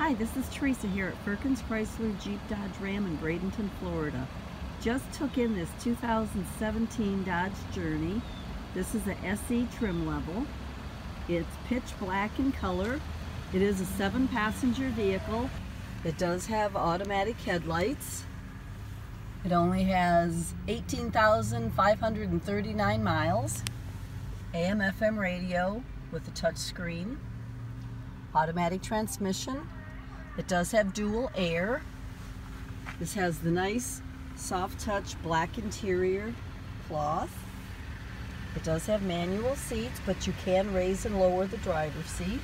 Hi, this is Teresa here at Firkins Chrysler Jeep Dodge Ram in Bradenton, Florida. Just took in this 2017 Dodge Journey. This is a SE trim level. It's pitch black in color. It is a 7-passenger vehicle. It does have automatic headlights. It only has 18,539 miles. AM/FM radio with a touch screen. Automatic transmission. It does have dual air. This has the nice soft touch black interior cloth. It does have manual seats, but you can raise and lower the driver's seat.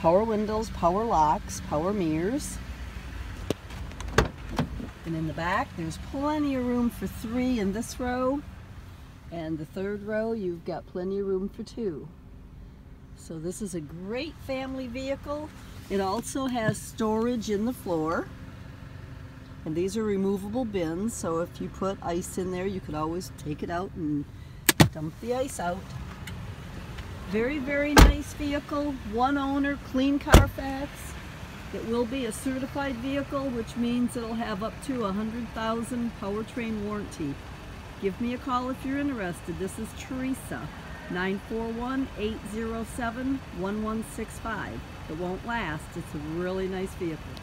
Power windows, power locks, power mirrors. And in the back, there's plenty of room for 3 in this row. And the 3rd row, you've got plenty of room for 2. So this is a great family vehicle. It also has storage in the floor. And these are removable bins, so if you put ice in there, you could always take it out and dump the ice out. Very, very nice vehicle. 1 owner, clean Carfax. It will be a certified vehicle, which means it'll have up to 100,000 powertrain warranty. Give me a call if you're interested. This is Teresa, 941-807-1165. It won't last. It's a really nice vehicle.